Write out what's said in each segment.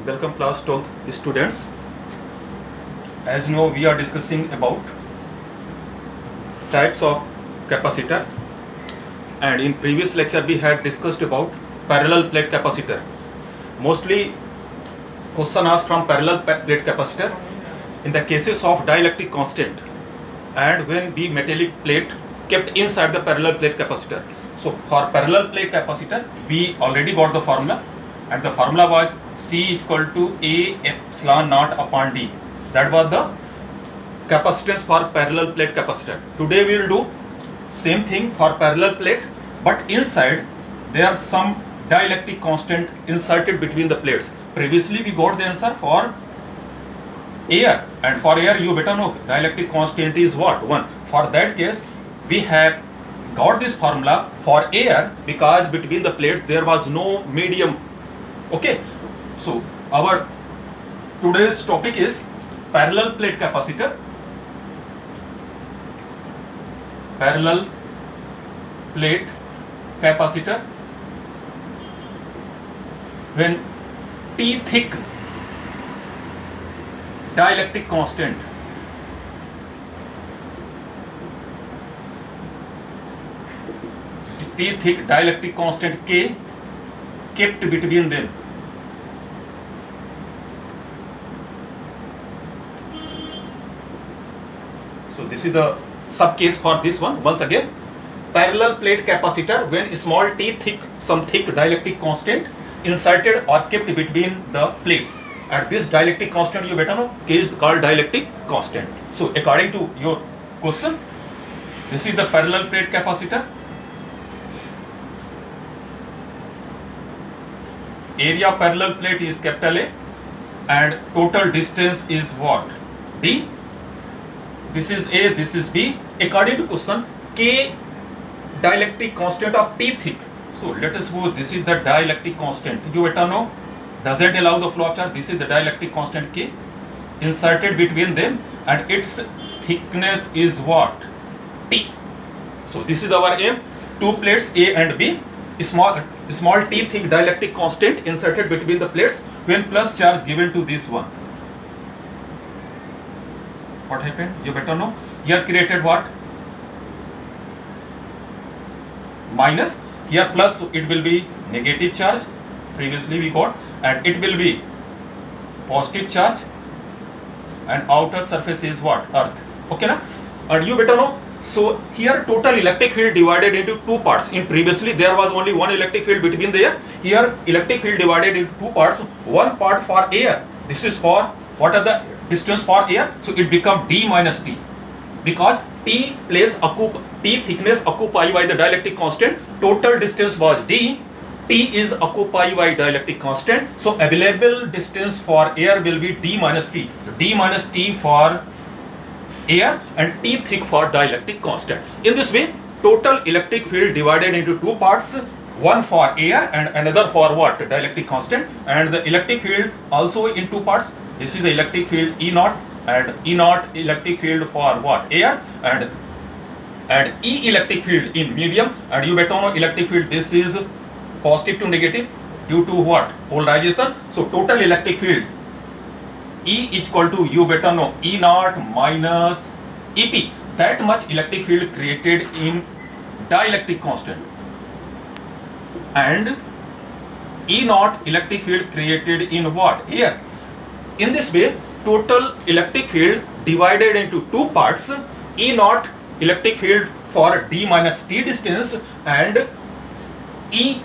Welcome class 12th students. As you know, we are discussing about types of capacitor, and in previous lecture we had discussed about parallel plate capacitor. Mostly question asked from parallel plate capacitor in the cases of dielectric constant and when the metallic plate kept inside the parallel plate capacitor. So for parallel plate capacitor we already got the formula, and the formula was C is equal to A epsilon naught upon D. That was the capacitance for parallel plate capacitor. Today we will do same thing for parallel plate, but inside there are some dielectric constant inserted between the plates. Previously we got the answer for air, and for air you better know dielectric constant is what? 1. For that case we have got this formula for air because between the plates there was no medium. Okay, so our today's topic is parallel plate capacitor. Parallel plate capacitor when T thick dielectric constant T thick dielectric constant K kept between them. So this is the sub case for this one. Once again, parallel plate capacitor when small t thick, some thick dielectric constant inserted or kept between the plates. At this dielectric constant you better know K is called dielectric constant. So according to your question, this is the parallel plate capacitor. Area of parallel plate is capital A and total distance is what? D. This is A, this is B. According to question, K dielectric constant of T thick. So let us suppose this is the dielectric constant. You better know, doesn't allow the flow chart. This is the dielectric constant K inserted between them, and its thickness is what? T. So this is our aim. Two plates A and B. Small t thick dielectric constant inserted between the plates when plus charge given to this one. What happened? You better know. Here created what? Minus. Here plus, it will be negative charge. Previously we got, and it will be positive charge, and outer surface is what? Earth. Okay na? And you better know. So here total electric field divided into two parts. In previously there was only one electric field between there. Here electric field divided into two parts. One part for air. This is for what are the distance for air? So it becomes D minus T, because T thickness occupied by the dielectric constant. Total distance was D. T is occupied by dielectric constant. So available distance for air will be D minus T. D minus T for air and T thick for dielectric constant. In this way, total electric field divided into two parts, one for air and another for what? Dielectric constant. And the electric field also in two parts. This is the electric field E naught, and E naught electric field for what? Air, and E electric field in medium. And you better know electric field, this is positive to negative due to what? Polarization. So total electric field E is equal to, you better know, E naught minus EP. That much electric field created in dielectric constant, and E naught electric field created in what? Air. In this way, total electric field divided into two parts, E naught electric field for D minus T distance, and E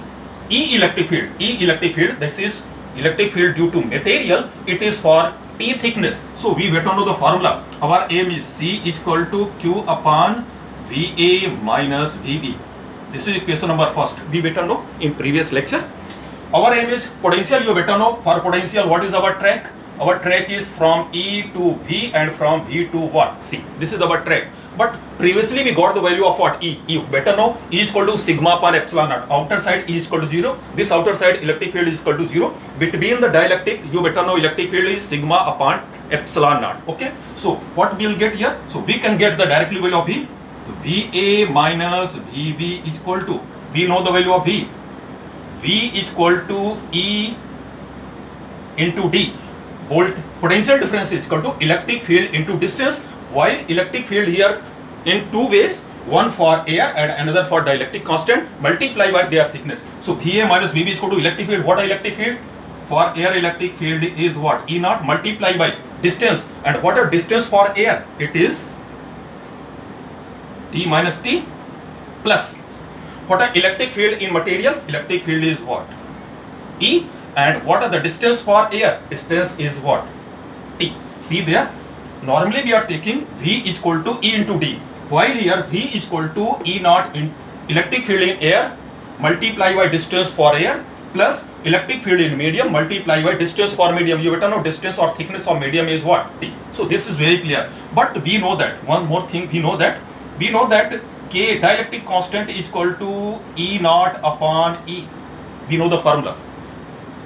electric field, this is electric field due to material, it is for T thickness. So we better know the formula. Our aim is C is equal to Q upon VA minus VB. This is equation number first. We better know in previous lecture. Our aim is potential. You better know for potential what is our track. Our track is from E to V and from V to what? C. This is our track. But previously we got the value of what? E. You better know E is equal to sigma upon epsilon naught. Outer side E is equal to 0. This outer side electric field is equal to 0. Between the dielectric, you better know electric field is sigma upon epsilon naught. Okay. So what we will get here? So we can get the directly value of V. So VA minus VB is equal to, we know the value of V. V is equal to E into D. Volt potential difference is equal to electric field into distance, while electric field here in two ways, one for air and another for dielectric constant, multiply by their thickness. So VA minus VB is equal to electric field. What are electric field? For air, electric field is what? E naught multiply by distance. And what are distance for air? It is T minus T plus. What are electric field in material? Electric field is what? E. And what are the distance for air? Distance is what? T. See there, normally we are taking V is equal to E into D, while here V is equal to E naught in electric field in air multiply by distance for air plus electric field in medium multiply by distance for medium. You better know distance or thickness of medium is what? T. So this is very clear. But we know that, one more thing, we know that K dielectric constant is equal to E naught upon E. We know the formula.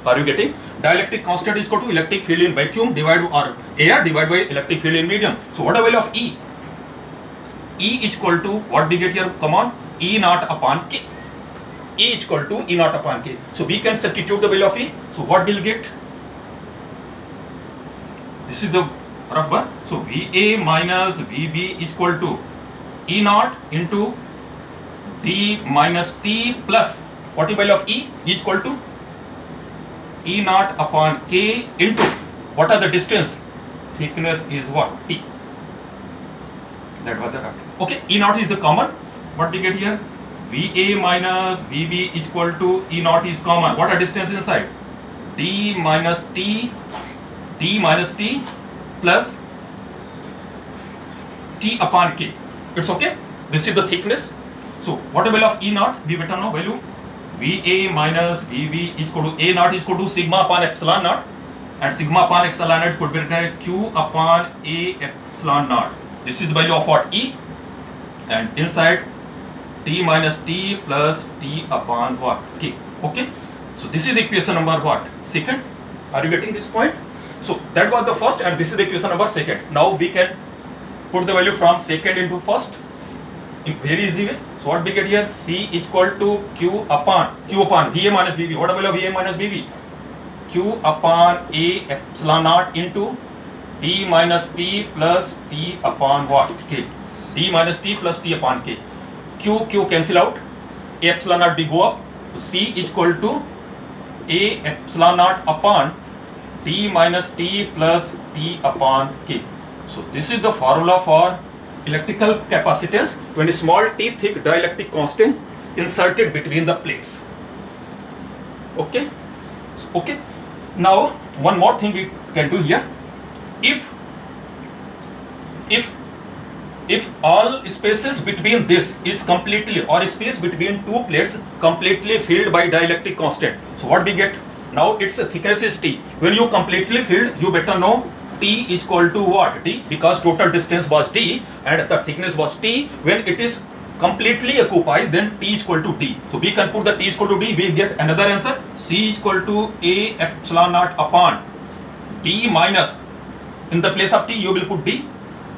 Are you getting? Dielectric constant is equal to electric field in vacuum divided or air divided by electric field in medium. So what are value of E? E is equal to what we get here? Come on, E naught upon K. E is equal to E naught upon K. So we can substitute the value of E. So what we'll get? This is the rough one. So VA minus VB is equal to E naught into D minus T plus what is value of E? E is equal to E naught upon K into what are the distance? Thickness is what? T. That was the right. Okay, E naught is the common. What we get here? VA minus VB is equal to E naught is common. What are distance inside? D minus T plus T upon K. It's okay. This is the thickness. So what is value of E naught? We better know value. VA minus VB is equal to A naught is equal to sigma upon epsilon naught, and sigma upon epsilon naught could be written as Q upon A epsilon naught. This is the value of what? E, and inside T minus T plus T upon what? K. Okay. So this is the equation number what? Second. Are you getting this point? So that was the first, and this is the equation number second. Now we can put the value from second into first in very easy way. So what we get here? C is equal to Q upon VA minus VB. What are value of VA minus VB? Q upon A epsilon naught into D minus T plus T upon what? K. D minus T plus T upon K. Q cancel out. A epsilon naught we go up. So C is equal to A epsilon naught upon T minus T plus T upon K. So this is the formula for electrical capacitance when a small T thick dielectric constant inserted between the plates. Okay. Okay. Now one more thing we can do here. If all spaces between this is completely, or space between two plates completely filled by dielectric constant, so what we get? Now its thickness is T. When you completely filled, you better know T is equal to what? D, because total distance was D and the thickness was T. When it is completely occupied, then T is equal to D. So we can put the T is equal to D, we get another answer. C is equal to A epsilon naught upon D minus, in the place of T you will put D,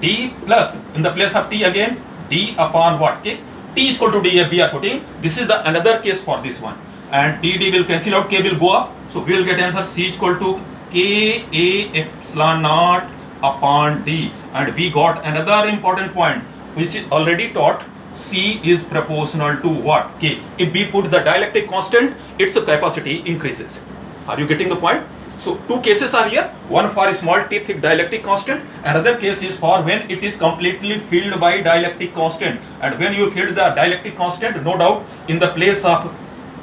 D plus in the place of T again D upon what? K. T is equal to D we are putting. This is the another case for this one, and D will cancel out, K will go up. So we will get answer C is equal to K A epsilon naught upon D, and we got another important point which is already taught. C is proportional to what? K. If we put the dielectric constant, its capacity increases. Are you getting the point? So two cases are here. One for a small T thick dielectric constant. Another case is for when it is completely filled by dielectric constant. And when you fill the dielectric constant, no doubt in the place of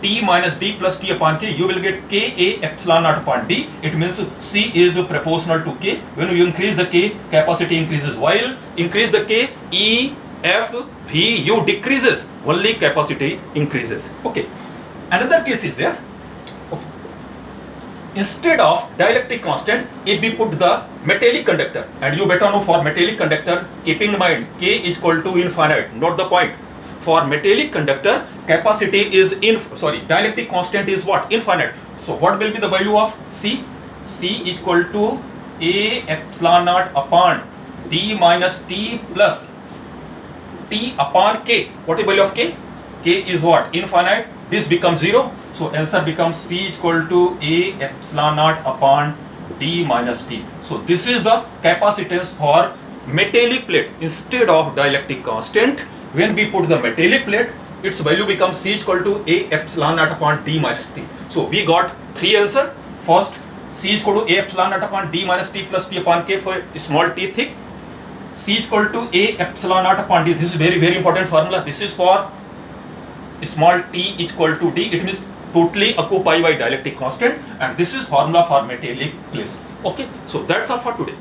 T minus D plus T upon K, you will get K A epsilon naught upon D. It means C is proportional to K. When you increase the K, capacity increases. While increase the K, E, F, V, U decreases. Only capacity increases. Okay. Another case is there. Okay. Instead of dielectric constant, if we put the metallic conductor, and you better know for metallic conductor, keep in mind K is equal to infinite. Note the point. For metallic conductor, capacity is dielectric constant is what? Infinite. So what will be the value of C? C is equal to A epsilon naught upon D minus T plus T upon K. What is the value of K? K is what? Infinite. This becomes 0. So answer becomes C is equal to A epsilon naught upon D minus T. So this is the capacitance for metallic plate instead of dielectric constant. When we put the metallic plate, its value becomes C is equal to A epsilon naught upon D minus T. So we got three answer. First, C is equal to A epsilon naught upon D minus T plus T upon K for small t thick. C is equal to A epsilon naught upon D. This is very important formula. This is for small t is equal to D. It means totally occupied by dielectric constant, and this is formula for metallic place. Okay, so that's all for today.